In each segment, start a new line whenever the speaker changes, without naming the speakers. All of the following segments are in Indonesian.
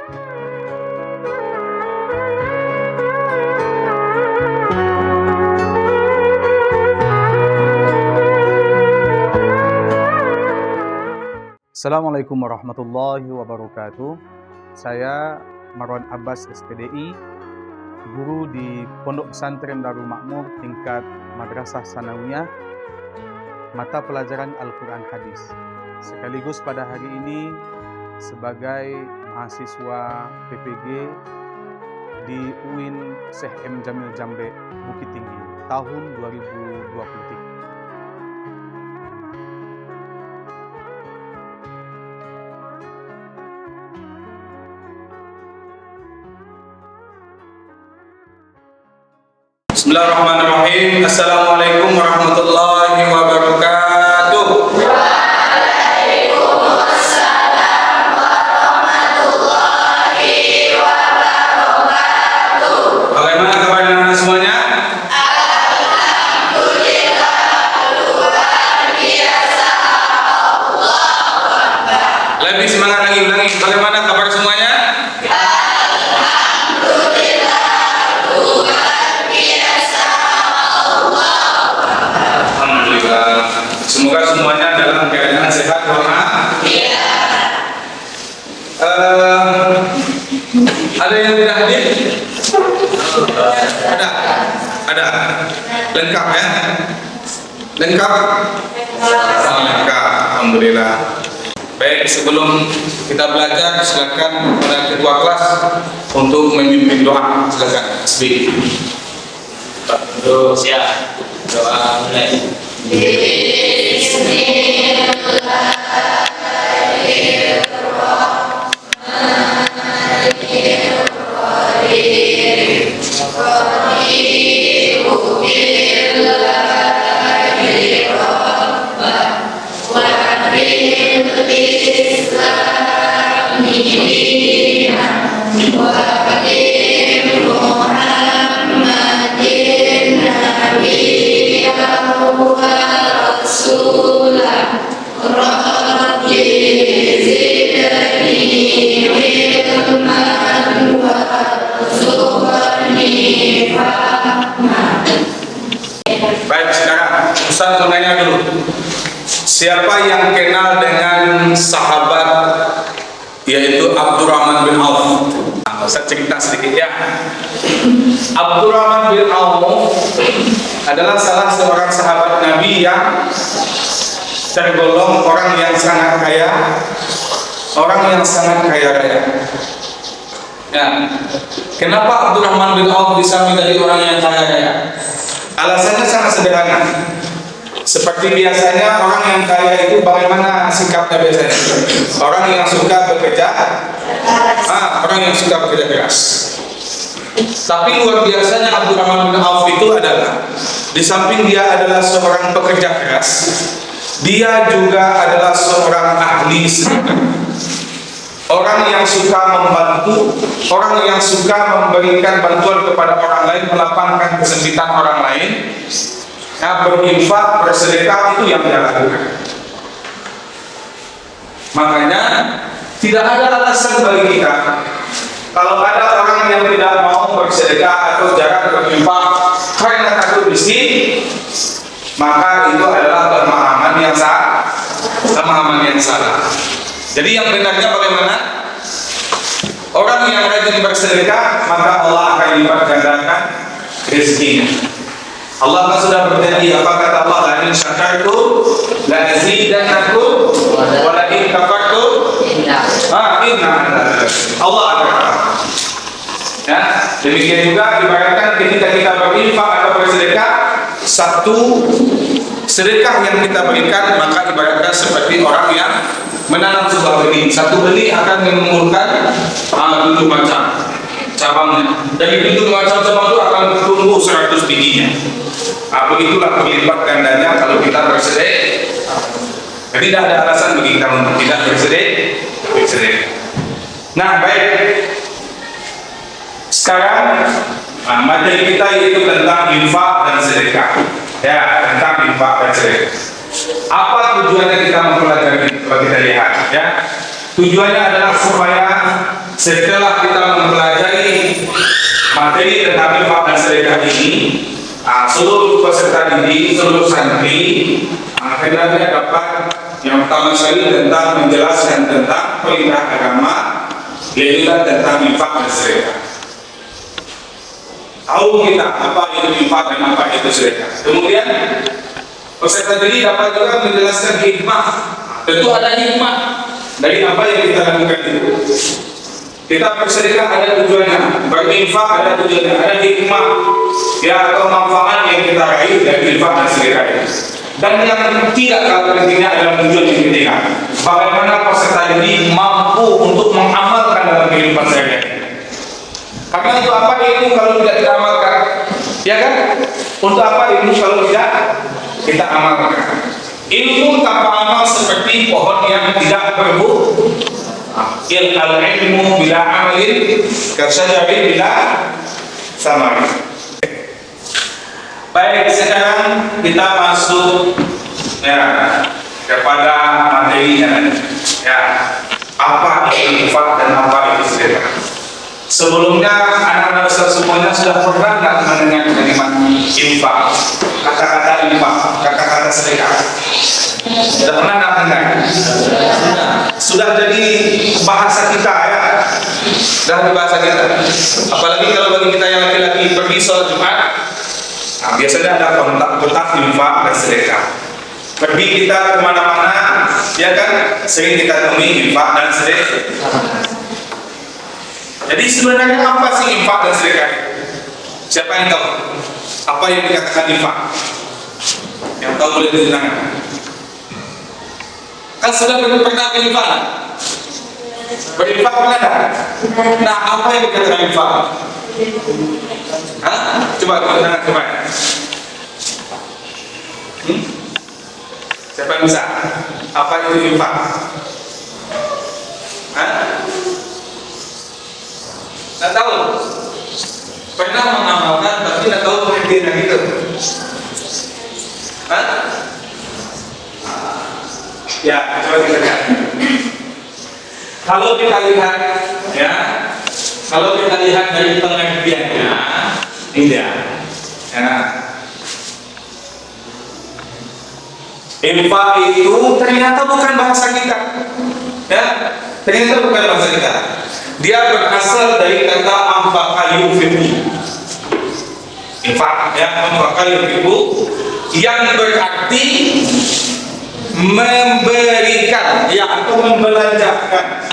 Assalamualaikum warahmatullahi wabarakatuh. Saya Marwan Abbas SPDI, guru di Pondok Pesantren Darul Makmur tingkat Madrasah Sanawiyah, mata pelajaran Al-Quran Hadis. Sekaligus pada hari ini sebagai mahasiswa PPG di UIN Syekh M. Jamil Jambe, Bukit Tinggi, tahun 2023.
Bismillahirrahmanirrahim. Assalamualaikum warahmatullahi wabarakatuh. Waalaikumsalam warahmatullahi wabarakatuh. Bagaimana kabarnya anak semuanya? Alhamdulillah, luar biasa. Allahu Akbar. Lebih semangat lagi, ulangi. Bagaimana kabar semuanya? Semoga semuanya dalam keadaan sehat walafiat. Ada yang tidak hadir? Ada. Lengkap ya? Lengkap? Lengkap. Alhamdulillah. Baik, sebelum kita belajar, silakan kepada ketua kelas untuk memimpin doa. Silakan. Speak. Siap. Doa mulai. Baik, sekarang Ustaz mau nanya dulu. Siapa yang kenal dengan sahabat yaitu Abdurrahman bin Auf? Ustaz cerita sedikit ya. Abdurrahman bin Auf adalah salah seorang sahabat Nabi yang tergolong orang yang sangat kaya, raya. Ya. Kenapa Abdurrahman bin Auf bisa menjadi orang yang kaya raya? Alasannya sangat sederhana. Seperti biasanya orang yang kaya itu bagaimana sikapnya biasanya? Orang yang suka bekerja keras. Tapi luar biasanya Abdurrahman bin Auf itu adalah, di samping dia adalah seorang pekerja keras, dia juga adalah seorang ahli sedekah. Orang yang suka membantu, orang yang suka memberikan bantuan kepada orang lain, melapangkan kesempitan orang lain, berinfak, bersedekah, itu yang dia lakukan. Makanya tidak ada alasan bagi kita kalau ada orang yang tidak mau bersedekah atau jarang berinfak karena takut miskin, maka itu adalah pemahaman yang salah. Jadi yang benarnya bagaimana? Orang yang rajin bersedekah, maka Allah akan lipat gandakan rezekinya. Allah kan sudah berjanji, apa kata Allah? La in syakartum la azidannakum wa la in kafartum inna Allah akan. Ya, demikian juga ibaratkan ketika kita berinfak atau bersedekah, satu sedekah yang kita berikan maka ibaratkan seperti orang yang menanam sebuah benih. Satu benih akan menumbuhkan 7 macam cabangnya. Dari 7 macam cabang itu akan tumbuh 100 bijinya. Begitulah berlipat gandanya kalau kita bersedekah. Jadi tidak ada alasan bagi kita untuk tidak bersedekah. Nah, baik. Sekarang materi kita yaitu tentang infak dan sedekah. Ya, tentang infak dan sedekah. Apa tujuannya kita mempelajari? Coba kita lihat ya. Tujuannya adalah supaya setelah kita mempelajari materi tentang infak dan sedekah ini, seluruh peserta didik, seluruh santri, hendaknya dapat yang pertama sekali tentang menjelaskan tentang perintah agama, yaitu tentang infak dan sedekah. Tahu kita apa itu infak dan apa itu sedekah. Kemudian peserta didik dapat juga menjelaskan hikmah. Tentu ada hikmah dari apa yang kita lakukan itu. Kita bersedekah ada tujuannya, berinfak ada tujuannya, ada hikmah ya atau manfaat yang kita raih dari infak dan sedekah itu. Dan yang tidak kalah pentingnya adalah tujuan yang ketiga, bagaimana peserta didik mampu untuk mengamalkan dalam kehidupan sehari-hari. Karena untuk apa ilmu kalau tidak kita amalkan? Ya kan? Untuk apa ilmu kalau tidak kita amalkan? Ilmu tanpa amal seperti pohon yang tidak berbuah. Al-ilmu bila amalin kasyajarin bila samar. Baik, sekarang kita masuk ya kepada materinya. Ya, apa itu infak dan apa itu sedekah? Sebelumnya anak-anak besar semuanya sudah pernah nggak mendengar kalimat infak, kata-kata infak, kata-kata sedekah? Sudah pernah nggak mendengar? Sudah jadi bahasa kita ya, sudah di bahasa kita. Apalagi kalau bagi kita yang laki-laki pergi sholat Jumat, biasanya ada kotak infak dan sedekah. Pergi kita kemana-mana, ya kan, sering kita temui infak dan sedekah. Jadi sebenarnya apa sih infak dan sedekah? Siapa yang tahu? Apa yang dikatakan infak? Yang tahu boleh ditanyakan. Kan sudah pernah berinfak? Berinfak pernah tak? Nah, apa yang dikatakan infak? Hah? Coba tangan coba. Siapa yang bisa? Apa itu infak? Hah? Tidak tahu. Pernah mengamalkan tapi tidak tahu pengertian itu. Hah? Ya, coba kita lihat. Kalau kita lihat, ya, kalau kita lihat dari pengertiannya, ini dia. Ya. Infak itu ternyata bukan bahasa kita. Ya, ternyata bukan bahasa kita. Dia berasal dari kata anfaqa yunfiqu. Infak, ya, anfaqa yunfiqu yang berarti memberikan, ya, atau membelanjakan,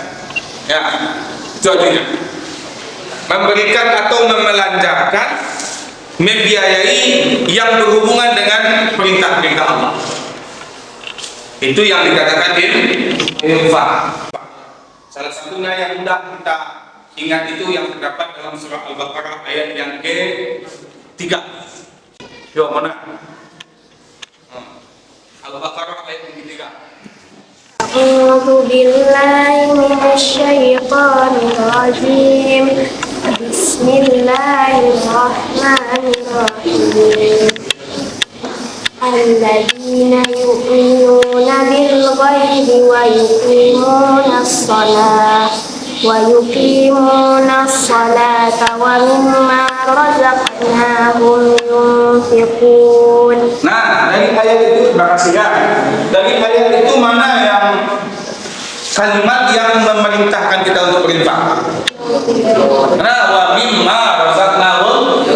ya, itu artinya memberikan atau membelanjakan, membiayai yang berhubungan dengan perintah-perintah Allah. Itu yang dikatakan infak. Salah satunya yang mudah kita ingat itu yang terdapat dalam surah Al-Baqarah ayat yang ke-3. Yo, mana? Al-Baqarah ayat yang ke-3.
A'udzu billahi minasyaitonir rajim. Bismillahirrahmanirrahim. Alladzina yu'minuna bil ghaibi wa yuqimunas salata wa mimma razaqnahum yunfiqun.
Nah, dari ayat itu makasih ya. Dari ayat itu mana yang kalimat yang memerintahkan kita untuk berinfak? Nah, wa mimma razaqnahum.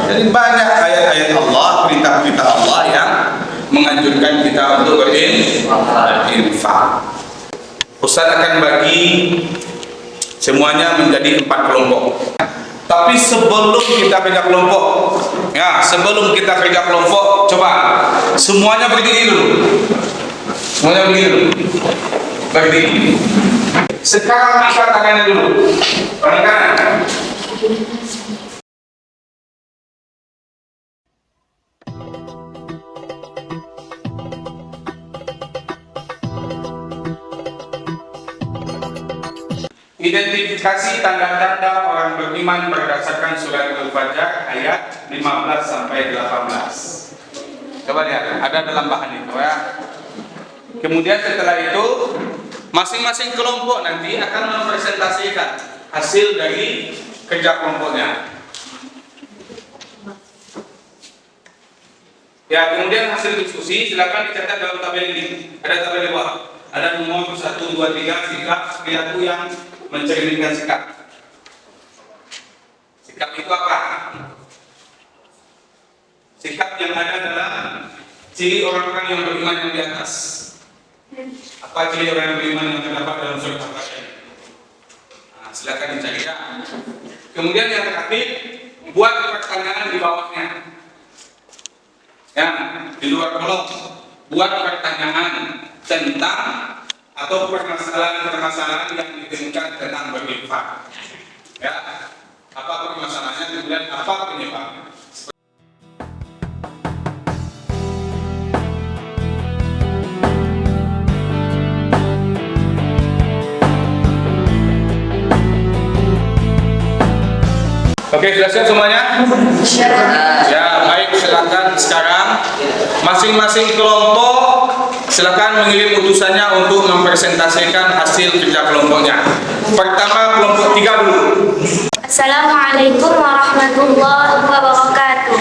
Jadi banyak ayat-ayat Allah, perintah-perintah Allah yang menganjurkan kita untuk berinfak. Ustaz akan bagi semuanya menjadi 4 kelompok. Tapi sebelum kita kerja kelompok, ya, sebelum kita kerja kelompok, coba semuanya berdiri dulu. Semuanya berdiri dulu. Berdiri. Sekarang angkat tangannya dulu. Tangan kanan. Identifikasi tanda-tanda orang beriman berdasarkan surat Al-Fajr ayat 15 sampai 18. Coba lihat, ada dalam bahan itu ya. Kemudian setelah itu Masing-masing kelompok nanti akan mempresentasikan hasil dari kerja kelompoknya. Ya, kemudian hasil diskusi silakan dicatat dalam tabel ini. Ada tabel di bawah. Ada nomor 1, 2, 3 sikap perilaku yang mencerminkan sikap. Sikap itu apa? Sikap yang ada dalam ciri orang-orang yang beriman yang di atas. Apa ciri orang yang beriman yang terdapat dalam surat Al-Fatihah? Nah, silakan dicari ya. Kemudian yang terakhir, buat pertanyaan di bawahnya. Ya, di luar kolom, buat pertanyaan tentang atau permasalahan-permasalahan yang ditemukan tentang berinfak. Ya, apa permasalahannya, kemudian apa penyebabnya. Oke, sudah siap semuanya? Ya, baik, silakan sekarang masing-masing kelompok silakan mengirim utusannya untuk mempresentasikan hasil kerja kelompoknya. Pertama, kelompok 3 dulu.
Assalamualaikum warahmatullahi wabarakatuh.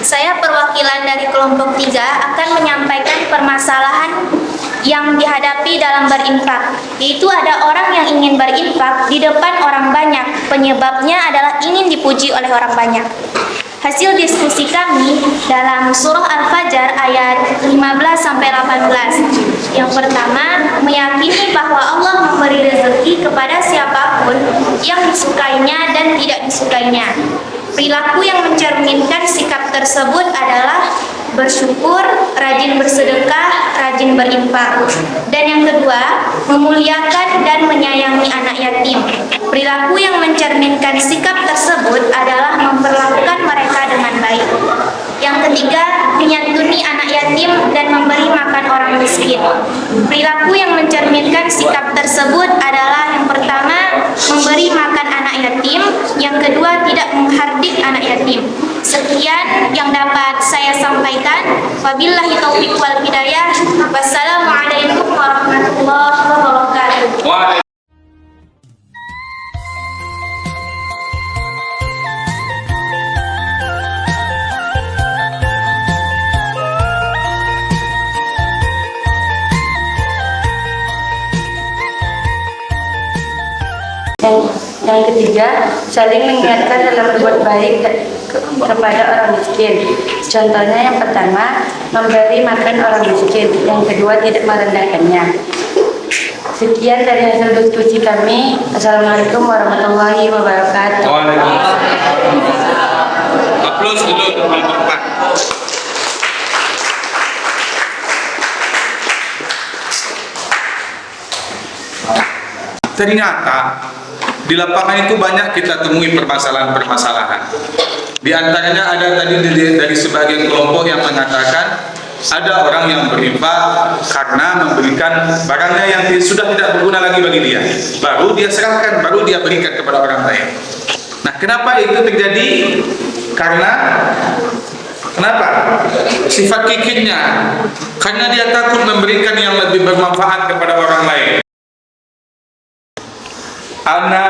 Saya perwakilan dari kelompok 3 akan menyampaikan permasalahan yang dihadapi dalam berinfak, yaitu ada orang yang ingin berinfak di depan orang banyak. Penyebabnya adalah ingin dipuji oleh orang banyak. Hasil diskusi kami dalam surah Al-Fajr ayat 15-18. Yang pertama, meyakini bahwa Allah memberi rezeki kepada siapapun yang disukainya dan tidak disukainya. Perilaku yang mencerminkan sikap tersebut adalah bersyukur, rajin bersedekah, rajin berinfak. Dan yang kedua, memuliakan dan menyayangi anak yatim. Perilaku yang mencerminkan sikap tersebut adalah memperlakukan mereka dengan baik. Yang ketiga, menyantuni anak yatim dan memberi makan orang miskin. Perilaku yang mencerminkan sikap tersebut adalah yang pertama, memberi makan anak yatim, yang kedua, tidak menghardik anak yatim. Sekian yang dapat saya sampaikan. Wabillahi taufiq wal hidayah. Wassalamualaikum warahmatullahi wabarakatuh.
Yang ketiga, saling mengingatkan dalam berbuat baik kepada orang miskin. Contohnya yang pertama, memberi makan orang miskin. Yang kedua, tidak merendahkannya. Sekian dari hasil diskusi kami. Assalamualaikum warahmatullahi wabarakatuh.
Waalaikumsalam. Aplaus dulu untuk kelompok 4. Ternyata di lapangan itu banyak kita temui permasalahan-permasalahan. Di antaranya ada tadi dari sebagian kelompok yang mengatakan ada orang yang berinfak karena memberikan barangnya yang sudah tidak berguna lagi bagi dia. Baru dia serahkan, baru dia berikan kepada orang lain. Nah, kenapa itu terjadi? Kenapa? Sifat kikirnya. Karena dia takut memberikan yang lebih bermanfaat kepada orang lain. Ana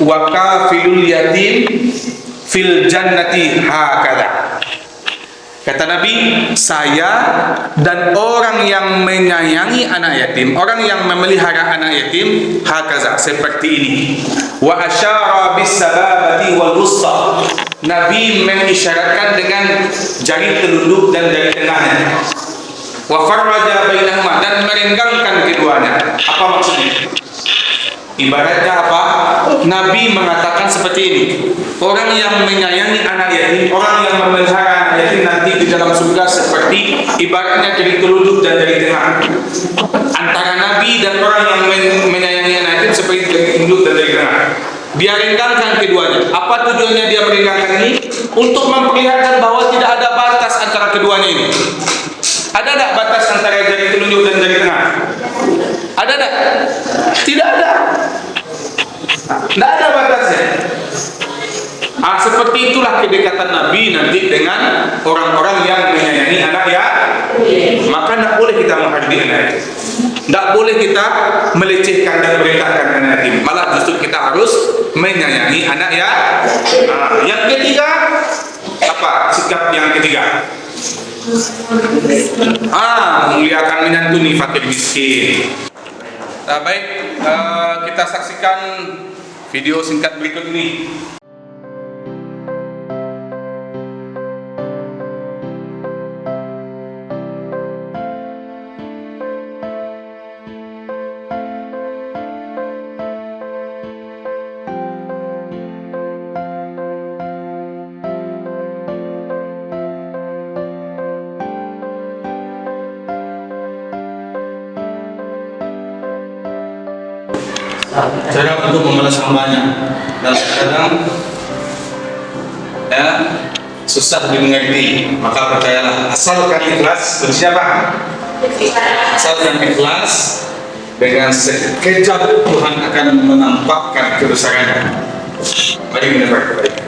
wa kafilul yatim fil jannati hakada. Kata Nabi, saya dan orang yang menyayangi anak yatim, orang yang memelihara anak yatim, hakaza, seperti ini. Wa asyara bis sababati wal wusta. Nabi mengisyaratkan dengan jari telunjuk dan jari tengahnya. Wa farraja bainahuma, dan merenggangkan keduanya. Apa maksudnya? Ibaratnya apa? Nabi mengatakan seperti ini. Orang yang menyayangi anak yatim, orang yang memelihara anak yatim nanti di dalam surga seperti ibaratnya jari telunjuk dan jari tengah. Antara Nabi dan orang yang menyayangi anak yatim seperti jari telunjuk dan jari tengah. Dia renggangkan keduanya. Apa tujuannya dia merenggangkan ini? Untuk memperlihatkan bahwa tidak ada batas antara keduanya ini. Ada tak batas antara jari telunjuk dan jari tengah? Ada tak? Tidak ada. Tidak ada batasnya. Seperti itulah kedekatan Nabi nanti dengan orang-orang yang menyayangi anak ya. Maka tidak boleh kita menghardik anak yatim. Tidak boleh kita melecehkan dan merendahkan anak yatim. Malah justru kita harus menyayangi anak ya. Yang ketiga, apa sikap yang ketiga? Memuliakan menyantuni fakir miskin. Baik, kita saksikan video singkat berikut ini. Cara untuk membalas hambanya dan kadang ya susah dimengerti, maka percayalah, asalkan ikhlas. Bersiapa? Asalkan ikhlas, dengan sekejap Tuhan akan menampakkan kebesarannya. Mari mendapat kebaikan.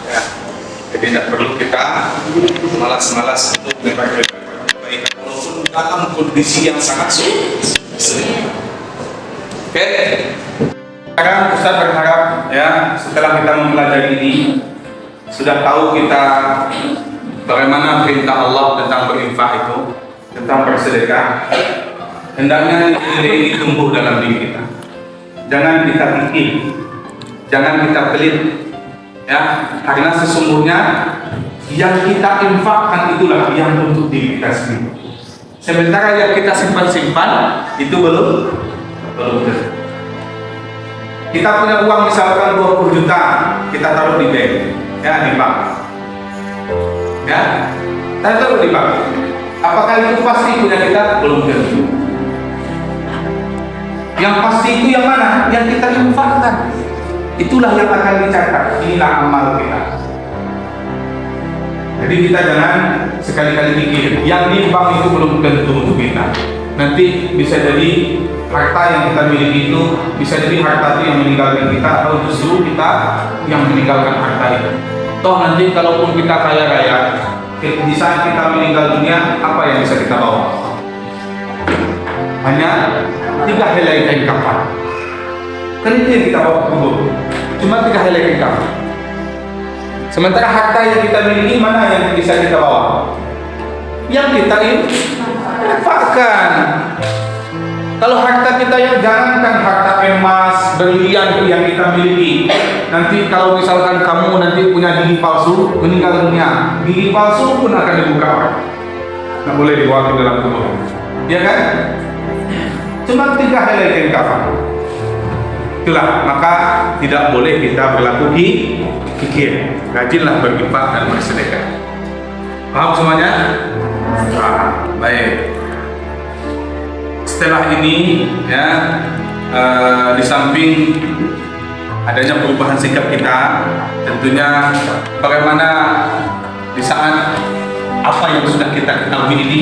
Ya, jadi tidak perlu kita malas-malas untuk mendapat kebaikan walaupun dalam kondisi yang sangat sulit. Oke, sekarang Ustaz berharap ya setelah kita mempelajari ini sudah tahu kita bagaimana perintah Allah tentang berinfak itu, tentang bersedekah. Hendaknya nilai ini tumbuh dalam diri kita. Jangan kita pikir, jangan kita pelit, ya, karena sesungguhnya yang kita infakkan itulah yang untuk diri kita sendiri. Sementara yang kita simpan-simpan itu belum. Kita punya uang misalkan 20 juta, kita taruh di bank, ya di bank, ya, kita taruh di bank. Apakah itu pasti punya kita? Belum tentu. Yang pasti itu yang mana? Yang kita infakkan. Itulah yang akan dicatat. Inilah amal kita. Jadi kita jangan sekali-kali pikir yang di bank itu belum tentu untuk kita. Nanti bisa jadi harta yang kita miliki itu bisa jadi harta itu yang meninggalkan kita, atau justru kita yang meninggalkan harta itu. Toh nanti kalaupun kita kaya raya, di saat kita meninggal dunia, apa yang bisa kita bawa? Hanya 3 helai kain kafan. Kan itu yang kita bawa ke kubur. Cuma 3 helai kain kafan. Sementara harta yang kita miliki, mana yang bisa kita bawa? Yang kita infakkan. Kalau harta kita yang jangankan harta emas, berlian yang kita miliki. Nanti kalau misalkan kamu nanti punya gigi palsu, meninggal dunia, gigi palsu pun akan dibuka orang. Nggak boleh dibawa ke dalam kubur. Ya kan? Cuma 3 helai kain kafan. Itulah, maka tidak boleh kita berlaku kikir. Rajinlah berinfak dan bersedekah. Paham semuanya? Baik. Setelah ini ya, di samping adanya perubahan sikap kita, tentunya bagaimana di saat apa yang sudah kita ketahui ini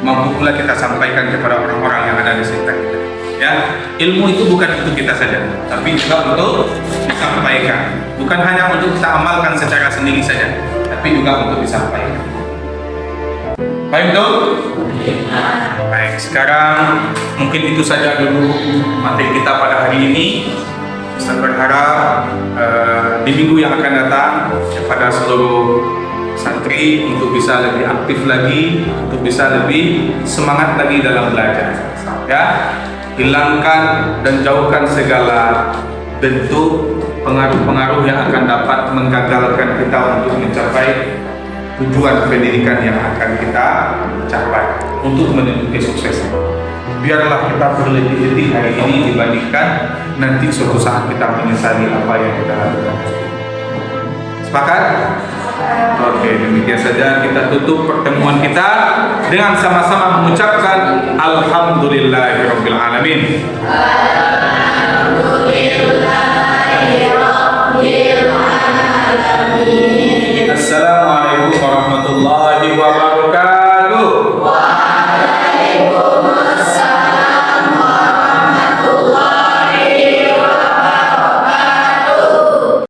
mampu pula kita sampaikan kepada orang-orang yang ada di sekitar kita. Ya, ilmu itu bukan untuk kita saja, tapi juga untuk disampaikan. Bukan hanya untuk kita amalkan secara sendiri saja, tapi juga untuk disampaikan. Baik tuh? Baik, sekarang mungkin itu saja dulu materi kita pada hari ini. Ustaz berharap di minggu yang akan datang kepada seluruh santri untuk bisa lebih aktif lagi, untuk bisa lebih semangat lagi dalam belajar. Ya, hilangkan dan jauhkan segala bentuk pengaruh-pengaruh yang akan dapat menggagalkan kita untuk mencapai tujuan pendidikan yang akan kita capai untuk menuju kesuksesan. Biarlah kita berletih-letih hari ini dibandingkan nanti suatu saat kita menyesali apa yang kita lakukan. Sepakat? Oke, demikian saja kita tutup pertemuan kita dengan sama-sama mengucapkan Alhamdulillahirabbil alamin. Alhamdulillah.